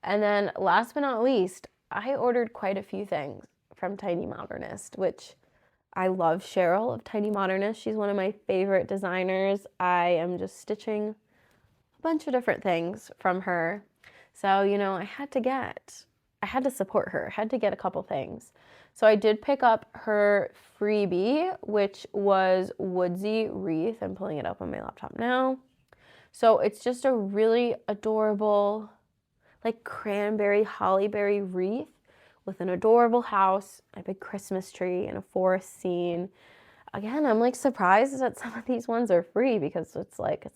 And then last but not least, I ordered quite a few things from Tiny Modernist, which I love Cheryl of Tiny Modernist. She's one of my favorite designers. I am just stitching a bunch of different things from her. So, you know, I had to support her. I had to get a couple things. So I did pick up her freebie, which was Woodsy Wreath. I'm pulling it up on my laptop now. So it's just a really adorable, like cranberry, hollyberry wreath with an adorable house, a big Christmas tree, and a forest scene. Again, I'm like surprised that some of these ones are free because it's like,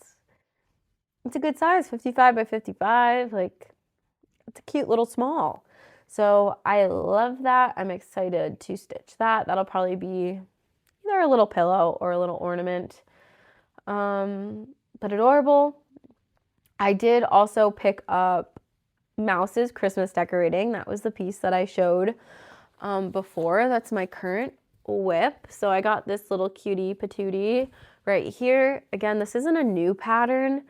it's a good size, 55 by 55. Like, it's a cute little small. So I love that. I'm excited to stitch that. That'll probably be either a little pillow or a little ornament. But adorable. I did also pick up Mouse's Christmas decorating. That was the piece that I showed before. That's my current whip. So I got this little cutie patootie right here. Again, this isn't a new pattern,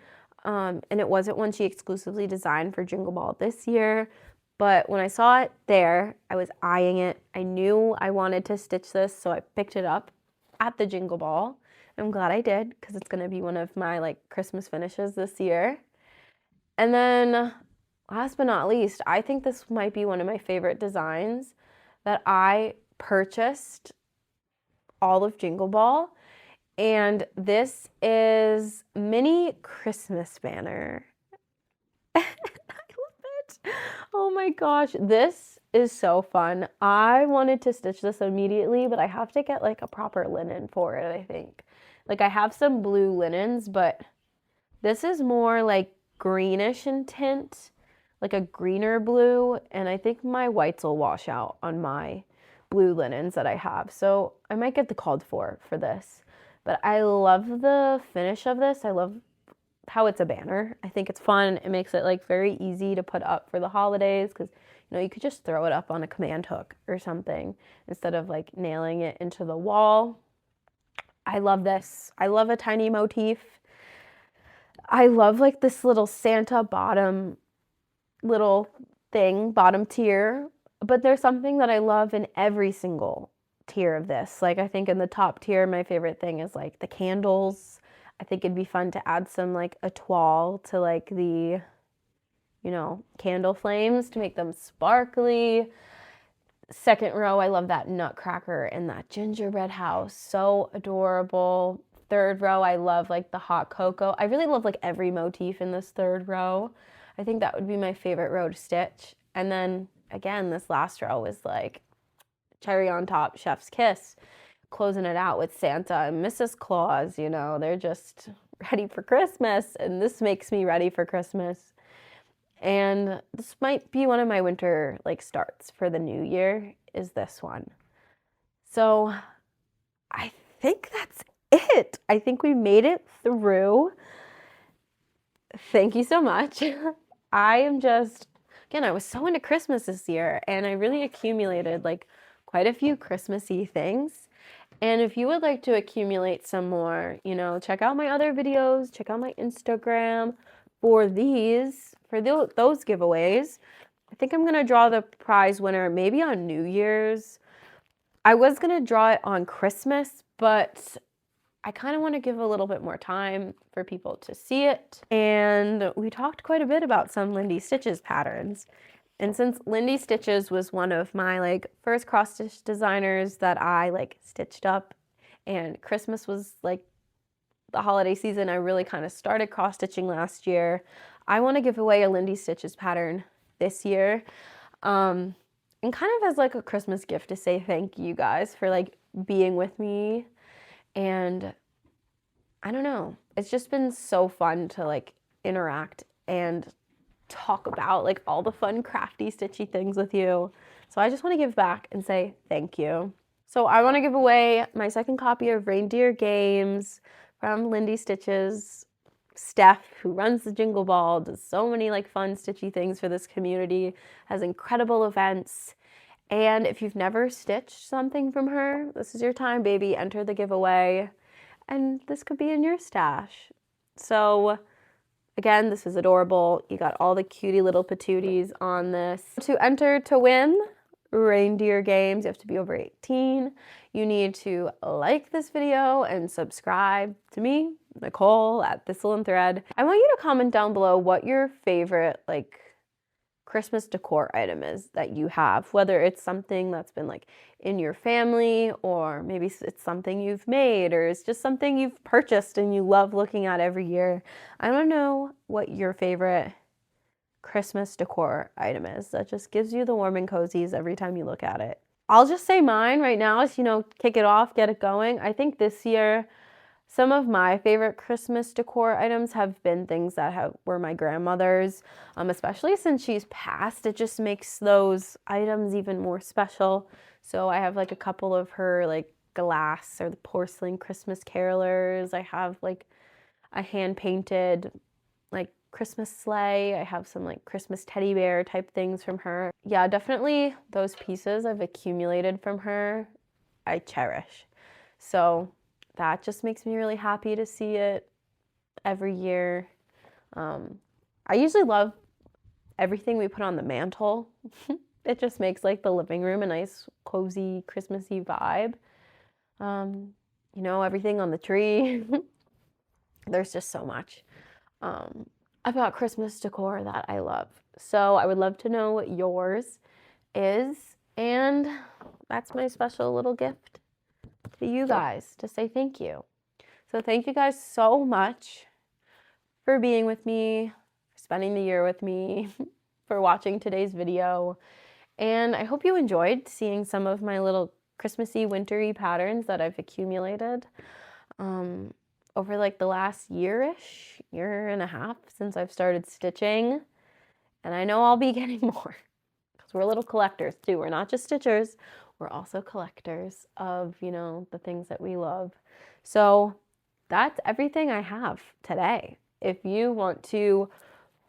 and it wasn't one she exclusively designed for Jingle Ball this year. But when I saw it there, I was eyeing it. I knew I wanted to stitch this, so I picked it up at the Jingle Ball. I'm glad I did because it's going to be one of my like Christmas finishes this year. And then last but not least, I think this might be one of my favorite designs that I purchased all of Jingle Ball. And this is Mini Christmas Banner. I love it. Oh my gosh, this is so fun. I wanted to stitch this immediately, but I have to get like a proper linen for it, I think. Like I have some blue linens, but this is more like greenish in tint, like a greener blue, and I think my whites will wash out on my blue linens that I have. So I might get the called for this. But I love the finish of this. I love how it's a banner. I think it's fun. It makes it like very easy to put up for the holidays because, you know, you could just throw it up on a command hook or something instead of like nailing it into the wall. I love this. I love a tiny motif. I love like this little Santa bottom little thing, bottom tier, but there's something that I love in every single tier of this. Like I think in the top tier, my favorite thing is like the candles. I think it'd be fun to add some like étoile to like the, you know, candle flames to make them sparkly. Second row, I love that nutcracker and that gingerbread house. So adorable. Third row, I love like the hot cocoa. I really love like every motif in this third row. I think that would be my favorite row to stitch. And then again, this last row is like cherry on top, chef's kiss. Closing it out with Santa and Mrs. Claus, you know, they're just ready for Christmas. And this makes me ready for Christmas. And this might be one of my winter like starts for the new year is this one. So I think that's it. I think we made it through. Thank you so much. I am just, again, I was so into Christmas this year and I really accumulated like quite a few Christmassy things. And if you would like to accumulate some more, you know, check out my other videos, check out my Instagram for these, for those giveaways. I think I'm going to draw the prize winner maybe on New Year's. I was going to draw it on Christmas, but I kind of want to give a little bit more time for people to see it. And we talked quite a bit about some Lindy Stitches patterns. And since Lindy Stitches was one of my like first cross stitch designers that I like stitched up, and Christmas was like the holiday season, I really kind of started cross stitching last year. I want to give away a Lindy Stitches pattern this year. And kind of as like a Christmas gift to say thank you guys for like being with me. And I don't know, it's just been so fun to like interact and talk about like all the fun crafty stitchy things with you. So I just want to give back and say thank you. So I want to give away my second copy of Reindeer Games from Lindy Stitches. Steph, who runs the Jingle Ball, does so many like fun stitchy things for this community, has incredible events. And if you've never stitched something from her, this is your time, baby. Enter the giveaway. And this could be in your stash. So again, this is adorable. You got all the cutie little patooties on this. To enter to win Reindeer Games, you have to be over 18. You need to like this video and subscribe to me, Nicole at thistleandthreadyt. I want you to comment down below what your favorite like Christmas decor item is that you have, whether it's something that's been like in your family, or maybe it's something you've made, or it's just something you've purchased and you love looking at every year. I want to know what your favorite Christmas decor item is that just gives you the warm and cozies every time you look at it. I'll just say mine right now is, you know, kick it off, get it going. I think this year some of my favorite Christmas decor items have been things that were my grandmother's, especially since she's passed. It just makes those items even more special. So I have like a couple of her like glass or the porcelain Christmas carolers. I have like a hand-painted like Christmas sleigh. I have some like Christmas teddy bear type things from her. Yeah, definitely those pieces I've accumulated from her, I cherish. So that just makes me really happy to see it every year. I usually love everything we put on the mantle. It just makes like the living room a nice, cozy, Christmassy vibe. You know, everything on the tree. There's just so much about Christmas decor that I love. So I would love to know what yours is. And that's my special little gift to you guys to say thank you. So thank you guys so much for being with me, for spending the year with me, for watching today's video. And I hope you enjoyed seeing some of my little Christmassy, wintry patterns that I've accumulated over like the last year-ish, year and a half since I've started stitching. And I know I'll be getting more because we're little collectors too. We're not just stitchers. We're also collectors of, you know, the things that we love. So that's everything I have today. if you want to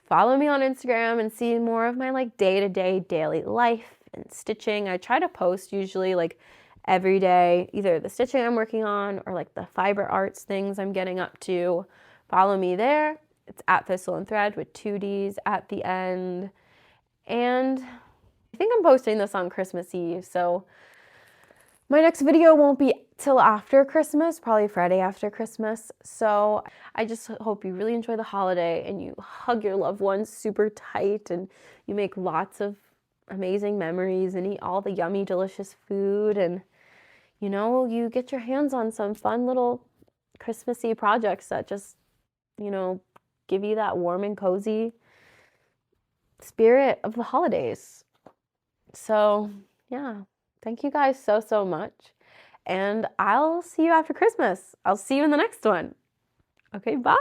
follow me on Instagram and see more of my like day-to-day daily life and stitching. I try to post usually like every day, either the stitching I'm working on or like the fiber arts things I'm getting up to. Follow me there. It's at thistleandthread with 2 Ds at the end. And I think I'm posting this on Christmas Eve, so my next video won't be till after Christmas, probably Friday after Christmas. So I just hope you really enjoy the holiday and you hug your loved ones super tight and you make lots of amazing memories and eat all the yummy, delicious food, and you know, you get your hands on some fun little Christmassy projects that just, you know, give you that warm and cozy spirit of the holidays. So yeah, thank you guys so much. And I'll see you after Christmas. I'll see you in the next one. Okay, bye.